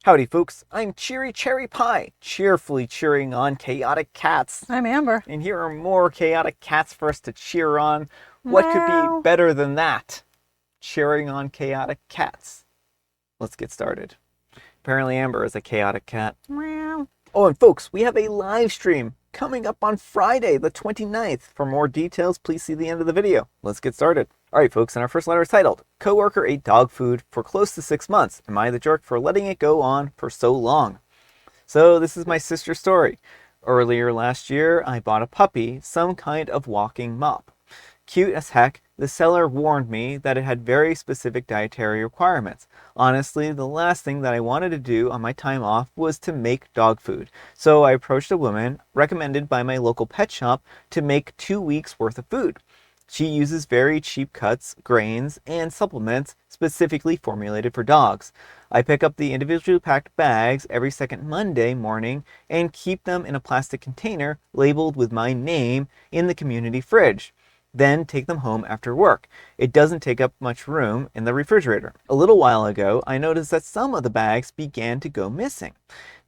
Howdy folks, I'm Cheery Cherry Pie, cheerfully cheering on chaotic cats. I'm Amber. And here are more chaotic cats for us to cheer on. What could be Meow. better than that? Cheering on chaotic cats. Let's get started. Apparently Amber is a chaotic cat. Meow. Oh, and folks, we have a live stream coming up on Friday, the 29th. For more details, please see the end of the video. Let's get started. All right, folks, and our first letter is titled, Coworker ate dog food for close to 6 months. Am I the jerk for letting it go on for so long? So this is my sister's story. Earlier last year, I bought a puppy, some kind of walking mop. Cute as heck, the seller warned me that it had very specific dietary requirements. Honestly, the last thing that I wanted to do on my time off was to make dog food. So I approached a woman recommended by my local pet shop to make 2 weeks worth of food. She uses very cheap cuts, grains, and supplements specifically formulated for dogs. I pick up the individually packed bags every second Monday morning and keep them in a plastic container labeled with my name in the community fridge. Then take them home after work. It doesn't take up much room in the refrigerator. A little while ago, I noticed that some of the bags began to go missing.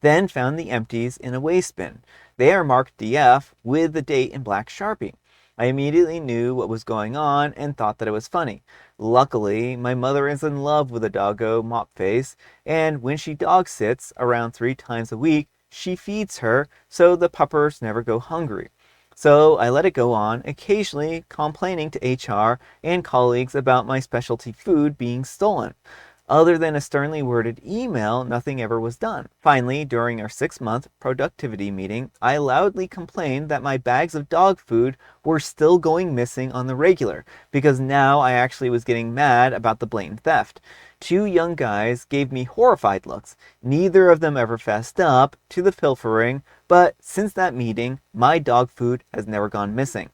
Then found the empties in a waste bin. They are marked DF with the date in black Sharpie. I immediately knew what was going on and thought that it was funny. Luckily, my mother is in love with a doggo mop face, and when she dog sits around 3 times a week, she feeds her so the puppers never go hungry. So I let it go on, occasionally complaining to HR and colleagues about my specialty food being stolen. Other than a sternly worded email, nothing ever was done. Finally, during our 6-month productivity meeting, I loudly complained that my bags of dog food were still going missing on the regular, because now I actually was getting mad about the blatant theft. 2 young guys gave me horrified looks. Neither of them ever fessed up to the pilfering, but since that meeting, my dog food has never gone missing.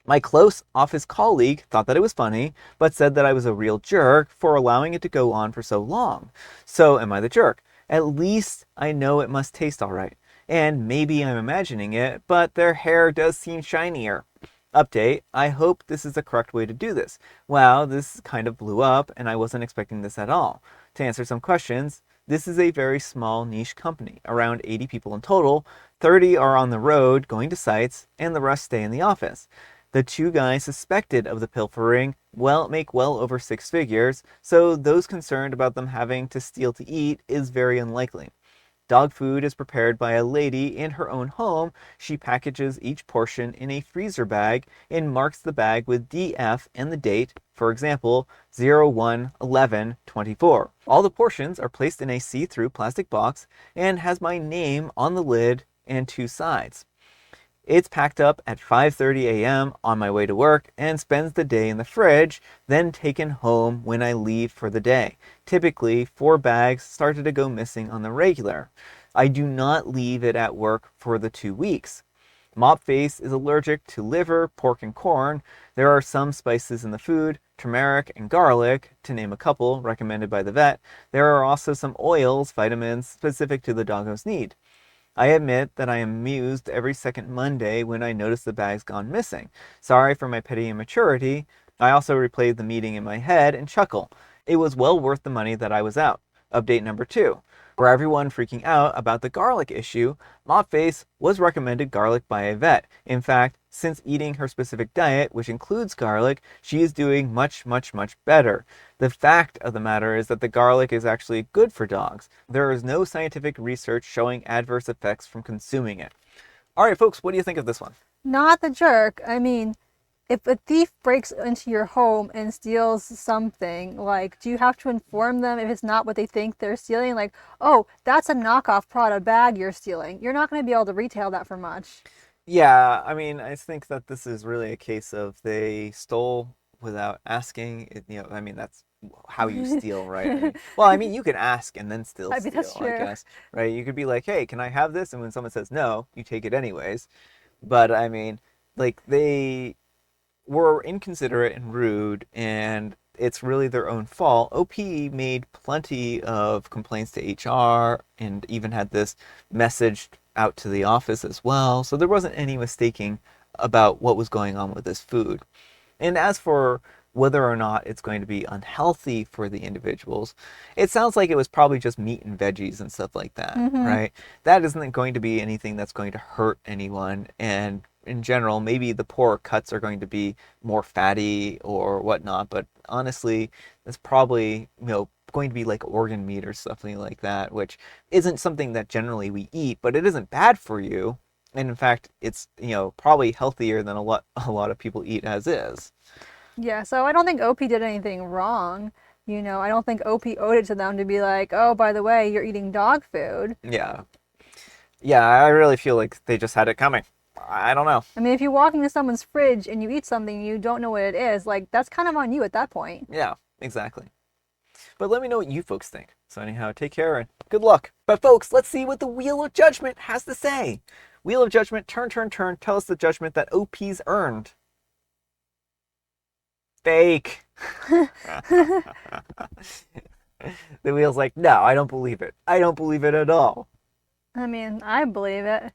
My close office colleague thought that it was funny, but said that I was a real jerk for allowing it to go on for so long. So am I the jerk? At least I know it must taste alright. And maybe I'm imagining it, but their hair does seem shinier. Update, I hope this is the correct way to do this. Wow, this kind of blew up, and I wasn't expecting this at all. To answer some questions, this is a very small niche company, around 80 people in total. 30 are on the road going to sites, and the rest stay in the office. The 2 guys suspected of the pilfering make well over 6 figures, so those concerned about them having to steal to eat is very unlikely. Dog food is prepared by a lady in her own home. She packages each portion in a freezer bag and marks the bag with DF and the date, for example, 01/11/24. All the portions are placed in a see-through plastic box and has my name on the lid and 2 sides. It's packed up at 5:30 a.m. on my way to work and spends the day in the fridge, then taken home when I leave for the day. Typically, 4 bags started to go missing on the regular. I do not leave it at work for the 2 weeks. Mopface is allergic to liver, pork, and corn. There are some spices in the food, turmeric and garlic, to name a couple recommended by the vet. There are also some oils, vitamins specific to the doggo's need. I admit that I am amused every second Monday when I notice the bag's gone missing. Sorry for my petty immaturity. I also replayed the meeting in my head and chuckle. It was well worth the money that I was out. Update number 2. For everyone freaking out about the garlic issue, Mopface was recommended garlic by a vet. In fact, since eating her specific diet, which includes garlic, she is doing much, much, much better. The fact of the matter is that the garlic is actually good for dogs. There is no scientific research showing adverse effects from consuming it. All right, folks, what do you think of this one? Not the jerk. I mean, if a thief breaks into your home and steals something, like, do you have to inform them if it's not what they think they're stealing? Like, oh, that's a knockoff Prada bag you're stealing. You're not going to be able to retail that for much. Yeah, I mean, I think that this is really a case of they stole without asking. I mean, that's how you steal, right? I mean, you can ask and then still I mean, that's steal, I true. guess, right? You could be like, hey, can I have this? And when someone says no, you take it anyways. But I mean, like, they were inconsiderate and rude, and it's really their own fault. OP made plenty of complaints to HR and even had this messaged out to the office as well. So there wasn't any mistaking about what was going on with this food. And as for whether or not it's going to be unhealthy for the individuals. It sounds like it was probably just meat and veggies and stuff like that, right? That isn't going to be anything that's going to hurt anyone. And in general, maybe the poorer cuts are going to be more fatty or whatnot, but honestly, it's probably, going to be like organ meat or something like that, which isn't something that generally we eat, but it isn't bad for you. And in fact, it's, probably healthier than a lot of people eat as is. Yeah, so I don't think OP did anything wrong. I don't think OP owed it to them to be like, oh, by the way, you're eating dog food. Yeah. Yeah, I really feel like they just had it coming. I don't know. I mean, if you walk into someone's fridge and you eat something you don't know what it is, like, that's kind of on you at that point. Yeah, exactly. But let me know what you folks think. So anyhow, take care and good luck. But folks, let's see what the Wheel of Judgment has to say. Wheel of Judgment, turn, turn, turn. Tell us the judgment that OP's earned. Fake. The wheel's like, no, I don't believe it. I don't believe it at all. I mean, I believe it.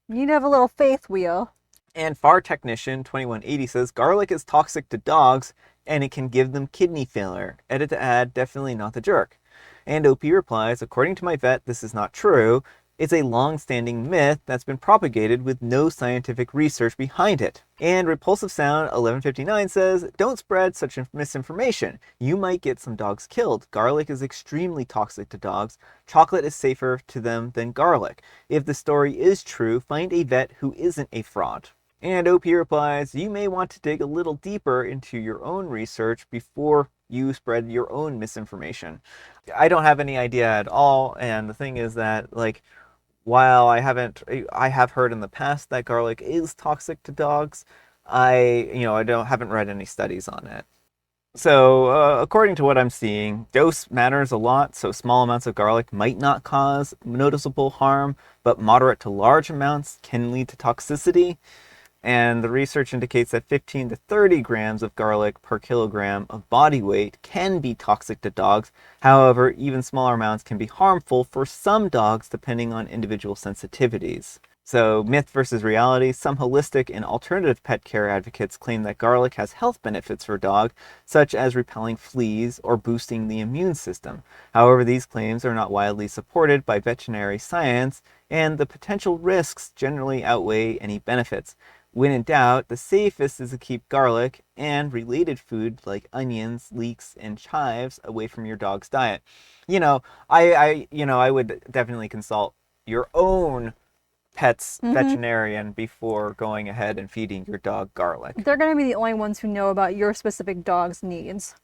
You'd have a little faith, Wheel. And Far Technician 2180 says, garlic is toxic to dogs and it can give them kidney failure. Edit to add, definitely not the jerk. And OP replies, according to my vet, this is not true. It's a long-standing myth that's been propagated with no scientific research behind it. And Repulsive Sound 1159 says, don't spread such misinformation. You might get some dogs killed. Garlic is extremely toxic to dogs. Chocolate is safer to them than garlic. If the story is true, find a vet who isn't a fraud. And OP replies, you may want to dig a little deeper into your own research before you spread your own misinformation. I don't have any idea at all, and the thing is that, while I have heard in the past that garlic is toxic to dogs, I haven't read any studies on it. So, according to what I'm seeing, dose matters a lot, so small amounts of garlic might not cause noticeable harm, but moderate to large amounts can lead to toxicity. And the research indicates that 15 to 30 grams of garlic per kilogram of body weight can be toxic to dogs. However, even smaller amounts can be harmful for some dogs depending on individual sensitivities. So, myth versus reality. Some holistic and alternative pet care advocates claim that garlic has health benefits for dogs, such as repelling fleas or boosting the immune system. However, these claims are not widely supported by veterinary science, and the potential risks generally outweigh any benefits. When in doubt, the safest is to keep garlic and related food like onions, leeks, and chives away from your dog's diet. I would definitely consult your own pet's veterinarian before going ahead and feeding your dog garlic. They're going to be the only ones who know about your specific dog's needs.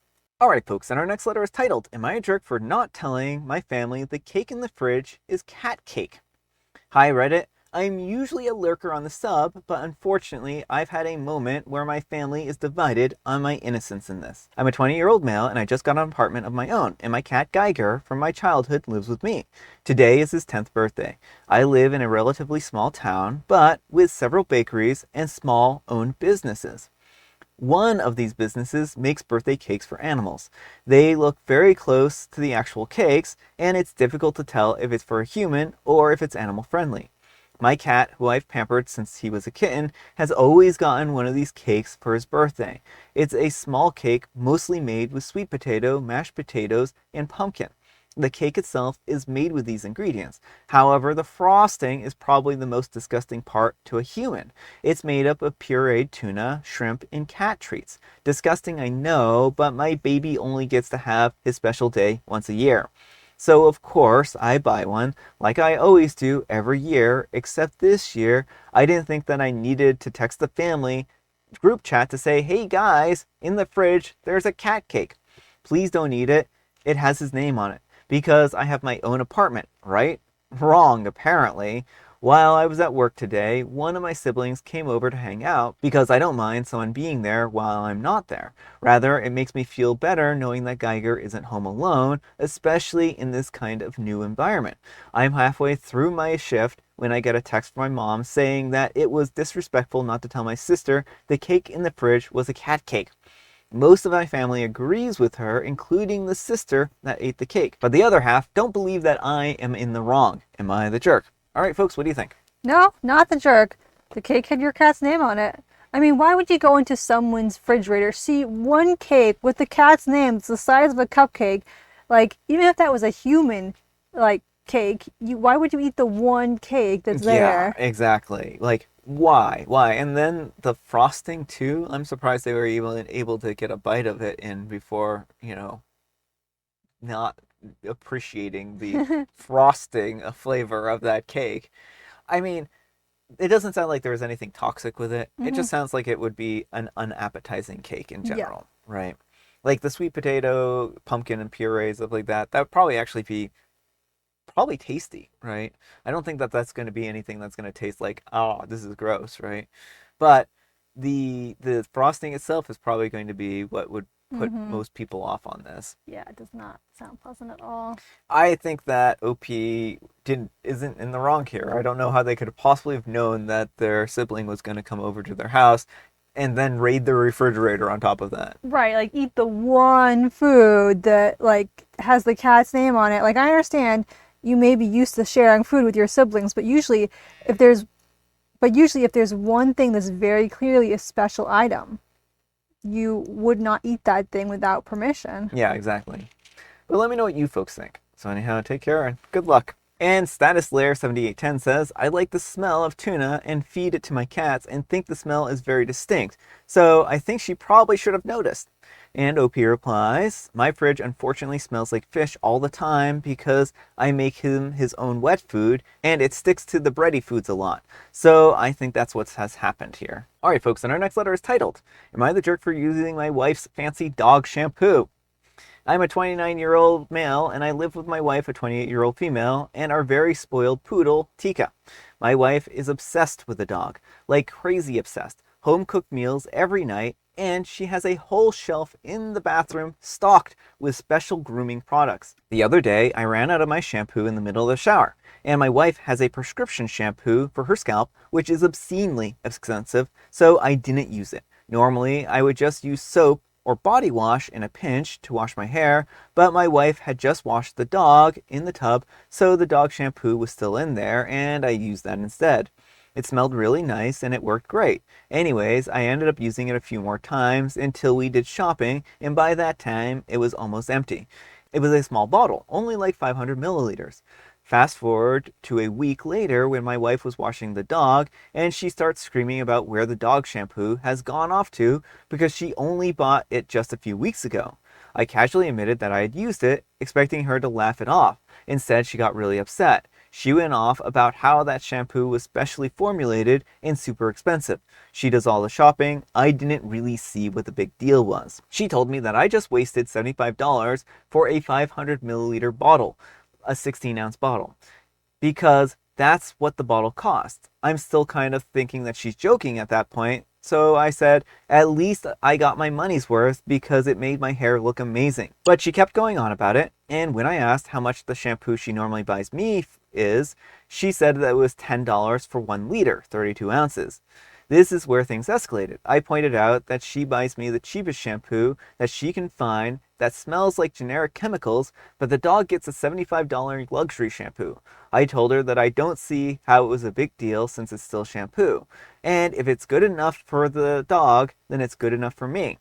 All right, folks, and our next letter is titled, Am I a Jerk for Not Telling My Family the Cake in the Fridge is Cat Cake? Hi, Reddit. I'm usually a lurker on the sub, but unfortunately, I've had a moment where my family is divided on my innocence in this. I'm a 20-year-old male, and I just got an apartment of my own, and my cat Geiger from my childhood lives with me. Today is his 10th birthday. I live in a relatively small town, but with several bakeries and small owned businesses. One of these businesses makes birthday cakes for animals. They look very close to the actual cakes, and it's difficult to tell if it's for a human or if it's animal friendly. My cat, who I've pampered since he was a kitten, has always gotten one of these cakes for his birthday. It's a small cake mostly made with sweet potato, mashed potatoes, and pumpkin. The cake itself is made with these ingredients. However, the frosting is probably the most disgusting part to a human. It's made up of pureed tuna, shrimp, and cat treats. Disgusting, I know, but my baby only gets to have his special day once a year. So of course I buy one, like I always do every year, except this year I didn't think that I needed to text the family group chat to say, hey guys, in the fridge there's a cat cake. Please don't eat it. It has his name on it. Because I have my own apartment, right? Wrong, apparently. While I was at work today, one of my siblings came over to hang out because I don't mind someone being there while I'm not there. Rather, it makes me feel better knowing that Geiger isn't home alone, especially in this kind of new environment. I'm halfway through my shift when I get a text from my mom saying that it was disrespectful not to tell my sister the cake in the fridge was a cat cake. Most of my family agrees with her, including the sister that ate the cake. But the other half don't believe that I am in the wrong. Am I the jerk? All right, folks, what do you think? No, not the jerk. The cake had your cat's name on it. I mean, why would you go into someone's refrigerator, see one cake with the cat's name that's the size of a cupcake? Like, even if that was a human, like, cake, why would you eat the one cake that's Yeah, there? exactly. Like, why? Why? And then the frosting too. I'm surprised they were able to get a bite of it in before, not appreciating the frosting flavor of that cake. I mean, it doesn't sound like there was anything toxic with it. It Hmm. just sounds like it would be an unappetizing cake in Yeah. general, right? Like the sweet potato, pumpkin, and puree, stuff like that. That would probably actually be probably tasty, right? I don't think that that's going to be anything that's going to taste like, oh, this is gross, right? But the frosting itself is probably going to be what would put Hmm. most people off on this. Yeah, it does not sound pleasant at all. I think that OP didn't isn't in the wrong here. I don't know how they could have possibly have known that their sibling was going to come over to their house and then raid the refrigerator on top of that. Right, like eat the one food that like has the cat's name on it. Like I understand you may be used to sharing food with your siblings, but if there's usually if there's one thing that's very clearly a special item, you would not eat that thing without permission. Yeah, exactly. But let me know what you folks think. So anyhow, take care and good luck. And Status Layer 7810 says, I like the smell of tuna and feed it to my cats and think the smell is very distinct. So I think she probably should have noticed. And OP replies, my fridge unfortunately smells like fish all the time because I make him his own wet food and it sticks to the bready foods a lot. So I think that's what has happened here. Alright folks, and our next letter is titled, Am I the jerk for using my wife's fancy dog shampoo? I'm a 29-year-old male and I live with my wife, a 28-year-old female, and our very spoiled poodle, Tika. My wife is obsessed with the dog, like crazy obsessed. Home cooked meals every night, and she has a whole shelf in the bathroom stocked with special grooming products. The other day, I ran out of my shampoo in the middle of the shower, and my wife has a prescription shampoo for her scalp, which is obscenely expensive, so I didn't use it. Normally, I would just use soap or body wash in a pinch to wash my hair, but my wife had just washed the dog in the tub, so the dog shampoo was still in there, and I used that instead. It smelled really nice and it worked great. Anyways, I ended up using it a few more times until we did shopping, and by that time, it was almost empty. It was a small bottle, only like 500 milliliters. Fast forward to a week later when my wife was washing the dog and she starts screaming about where the dog shampoo has gone off to because she only bought it just a few weeks ago. I casually admitted that I had used it, expecting her to laugh it off. Instead, she got really upset. She went off about how that shampoo was specially formulated and super expensive. She does all the shopping. I didn't really see what the big deal was. She told me that I just wasted $75 for a 500 milliliter bottle, a 16-ounce bottle, because that's what the bottle costs. I'm still kind of thinking that she's joking at that point, so I said, at least I got my money's worth because it made my hair look amazing. But she kept going on about it, and when I asked how much the shampoo she normally buys me is, she said that it was $10 for 1 liter, 32 ounces. This is where things escalated. I pointed out that she buys me the cheapest shampoo that she can find that smells like generic chemicals, but the dog gets a $75 luxury shampoo. I told her that I don't see how it was a big deal since it's still shampoo. And if it's good enough for the dog, then it's good enough for me.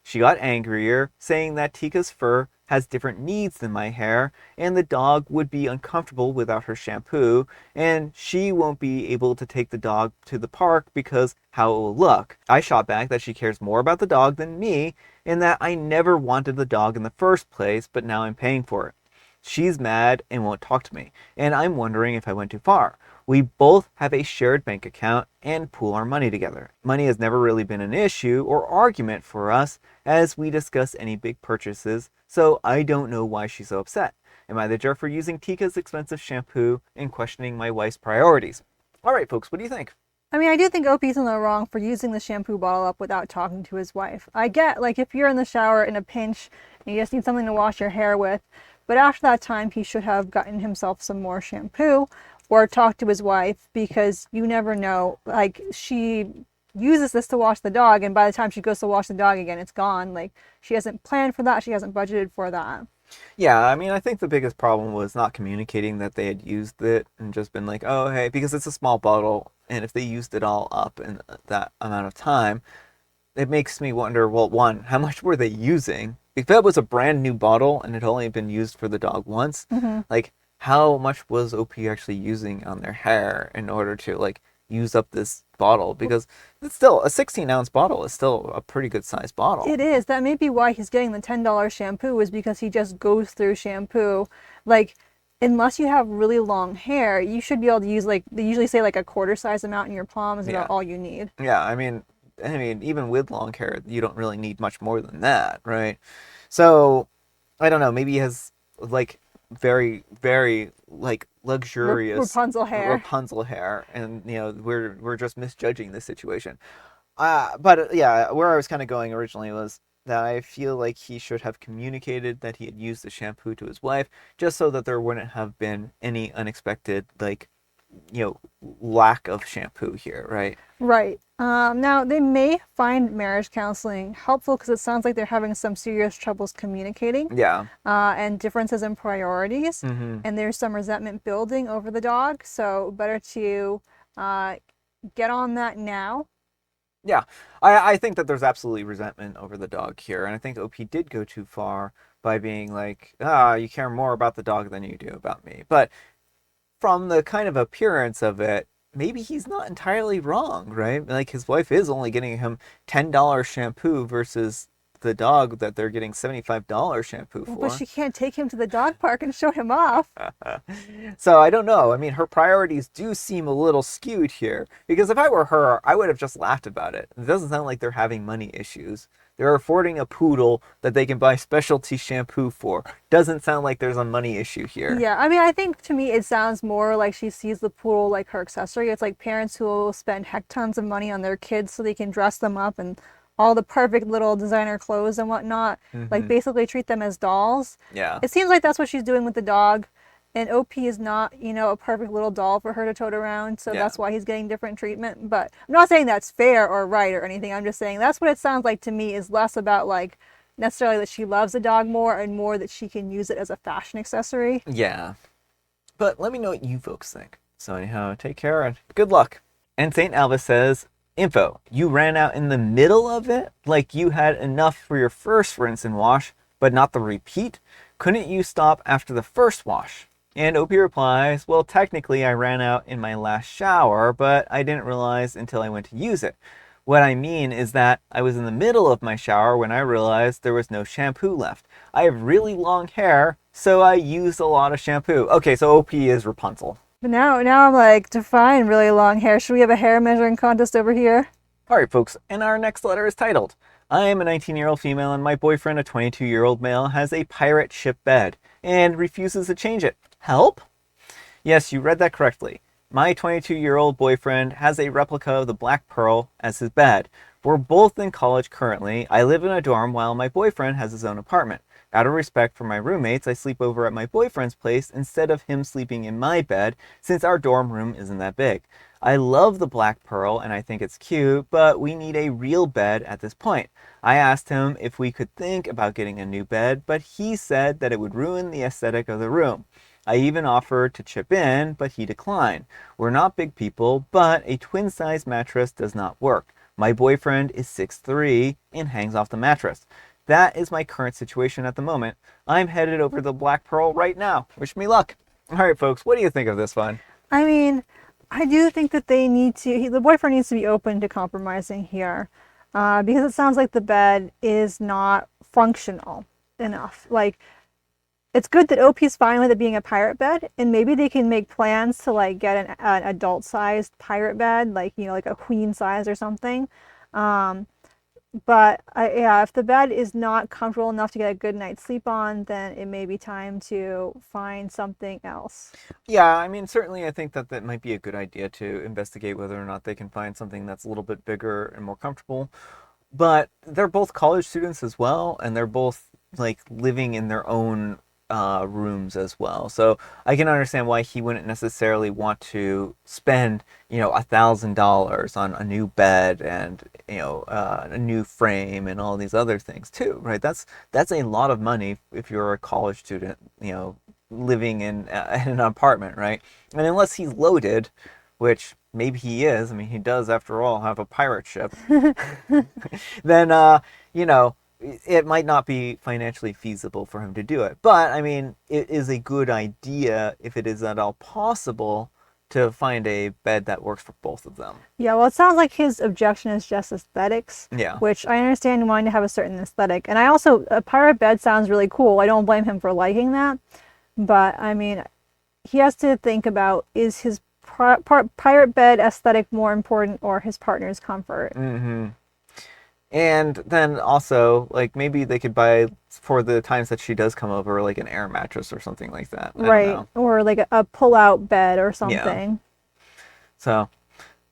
She got angrier, saying that Tika's fur has different needs than my hair, and the dog would be uncomfortable without her shampoo, and she won't be able to take the dog to the park because how it will look. I shot back that she cares more about the dog than me, and that I never wanted the dog in the first place, but now I'm paying for it. She's mad and won't talk to me, and I'm wondering if I went too far. We both have a shared bank account and pool our money together. Money has never really been an issue or argument for us as we discuss any big purchases, so I don't know why she's so upset. Am I the jerk for using Tika's expensive shampoo and questioning my wife's priorities? Alright folks, what do you think? I mean, I do think OP's in the wrong for using the shampoo bottle up without talking to his wife. I get, like, if you're in the shower in a pinch and you just need something to wash your hair with, but after that time, he should have gotten himself some more shampoo or talked to his wife because you never know. Like, she uses this to wash the dog, and by the time she goes to wash the dog again, it's gone. Like, she hasn't planned for that, she hasn't budgeted for that. Yeah, I mean, I think the biggest problem was not communicating that they had used it and just been like, oh, hey, because it's a small bottle, and if they used it all up in that amount of time, it makes me wonder, well, one, how much were they using? If that was a brand new bottle and it had only been used for the dog once, Hmm. like, how much was OP actually using on their hair in order to, like, use up this bottle? Because it's still, a 16-ounce bottle is still a pretty good sized bottle. It is. That may be why he's getting the $10 shampoo, is because he just goes through shampoo. Like, unless you have really long hair, you should be able to use, like, they usually say like a quarter size amount in your palm is about Yeah. all you need. Yeah, I mean, even with long hair, you don't really need much more than that, right? So, I don't know. Maybe he has like very, very like luxurious Rapunzel hair. Rapunzel hair, and we're just misjudging the situation. But yeah, where I was kind of going originally was that I feel like he should have communicated that he had used the shampoo to his wife, just so that there wouldn't have been any unexpected like you know lack of shampoo here, right? Right. Now, they may find marriage counseling helpful because it sounds like they're having some serious troubles communicating, Yeah. and differences in priorities. Hmm. And there's some resentment building over the dog. So, better to uh, get on that now. Yeah, I think that there's absolutely resentment over the dog here, and I think OP did go too far by being like, you care more about the dog than you do about me. But from the kind of appearance of it, maybe he's not entirely wrong, right? Like his wife is only getting him $10 shampoo versus the dog that they're getting $75 shampoo But for. she can't take him to the dog park and show him off. So I don't know. I mean, her priorities do seem a little skewed here. Because if I were her, I would have just laughed about it. It doesn't sound like they're having money issues. They're affording a poodle that they can buy specialty shampoo for. Doesn't sound like there's a money issue here. Yeah, I mean, I think to me it sounds more like she sees the pool like her accessory. It's like parents who will spend heck tons of money on their kids so they can dress them up and all the perfect little designer clothes and whatnot. Like Hmm. basically treat them as dolls. Yeah. It seems like that's what she's doing with the dog. And OP is not, a perfect little doll for her to tote around, so Yeah. that's why he's getting different treatment. But I'm not saying that's fair or right or anything. I'm just saying that's what it sounds like to me, is less about like necessarily that she loves the dog more and more that she can use it as a fashion accessory. Yeah. But let me know what you folks think. So anyhow, take care and good luck. And St. Albus says, info, you ran out in the middle of it? Like you had enough for your first rinse and wash, but not the repeat? Couldn't you stop after the first wash? And Opie replies, well, technically I ran out in my last shower, but I didn't realize until I went to use it. What I mean is that I was in the middle of my shower when I realized there was no shampoo left. I have really long hair, so I used a lot of shampoo. Okay, so OP is Rapunzel. But now I'm like, define really long hair. Should we have a hair measuring contest over here? Alright, folks, and our next letter is titled, I am a 19-year-old female and my boyfriend, a 22-year-old male, has a pirate ship bed and refuses to change it. Help? Yes, you read that correctly. My 22-year-old boyfriend has a replica of the Black Pearl as his bed. We're both in college currently. I live in a dorm while my boyfriend has his own apartment. Out of respect for my roommates, I sleep over at my boyfriend's place instead of him sleeping in my bed since our dorm room isn't that big. I love the Black Pearl and I think it's cute, but we need a real bed at this point. I asked him if we could think about getting a new bed, but he said that it would ruin the aesthetic of the room. I even offered to chip in, but he declined. We're not big people, but a twin-size mattress does not work. My boyfriend is 6'3" and hangs off the mattress. That is my current situation at the moment. I'm headed over to the Black Pearl right now. Wish me luck. All right, folks, what do you think of this one? I mean, I do think that the boyfriend needs to be open to compromising here, because it sounds like the bed is not functional enough. Like, it's good that OP's fine with it being a pirate bed, and maybe they can make plans to like get an adult-sized pirate bed, like like a queen size or something. Um, but yeah, if the bed is not comfortable enough to get a good night's sleep on, then it may be time to find something else. Yeah, I mean, certainly I think that that might be a good idea to investigate whether or not they can find something that's a little bit bigger and more comfortable. But they're both college students as well, and they're both like living in their own rooms as well. So I can understand why he wouldn't necessarily want to spend, $1,000 on a new bed and, a new frame and all these other things too, right? That's a lot of money if you're a college student, living in an apartment, right? And unless he's loaded, which maybe he is, I mean, he does after all have a pirate ship, then, it might not be financially feasible for him to do it. But, I mean, it is a good idea, if it is at all possible, to find a bed that works for both of them. Yeah, well, it sounds like his objection is just aesthetics. Yeah. Which I understand wanting to have a certain aesthetic. And I also, a pirate bed sounds really cool. I don't blame him for liking that. But, I mean, he has to think about, is his pirate bed aesthetic more important or his partner's comfort? Mm-hmm. And then also, like, maybe they could buy, for the times that she does come over, like an air mattress or something like that. I Right. don't know. Or like a pull-out bed or something. Yeah. So,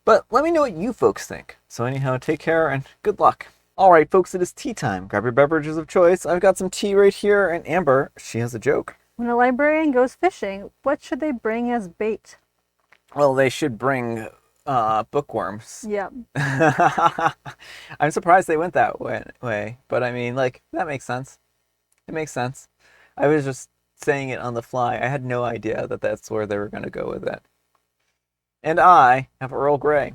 but let me know what you folks think. So anyhow, take care and good luck. All right, folks, it is tea time. Grab your beverages of choice. I've got some tea right here, and Amber, she has a joke. When a librarian goes fishing, what should they bring as bait? Well, they should bring bookworms. Yep. I'm surprised they went that way, but I mean, like, that makes sense. It makes sense. I was just saying it on the fly. I had no idea that that's where they were going to go with it. And I have Earl Grey.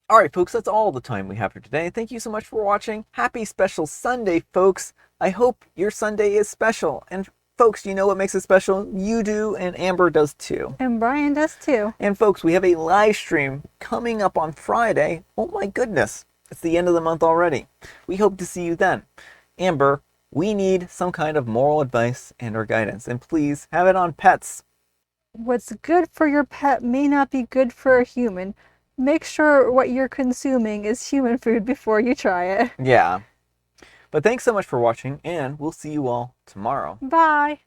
All right, folks, that's all the time we have for today. Thank you so much for watching. Happy special Sunday, folks. I hope your Sunday is special. And folks, you know what makes it special? You do, and Amber does too. And Brian does too. And folks, we have a live stream coming up on Friday. Oh my goodness, it's the end of the month already. We hope to see you then. Amber, we need some kind of moral advice and or guidance, and please have it on pets. What's good for your pet may not be good for a human. Make sure what you're consuming is human food before you try it. Yeah. But thanks so much for watching, and we'll see you all tomorrow. Bye.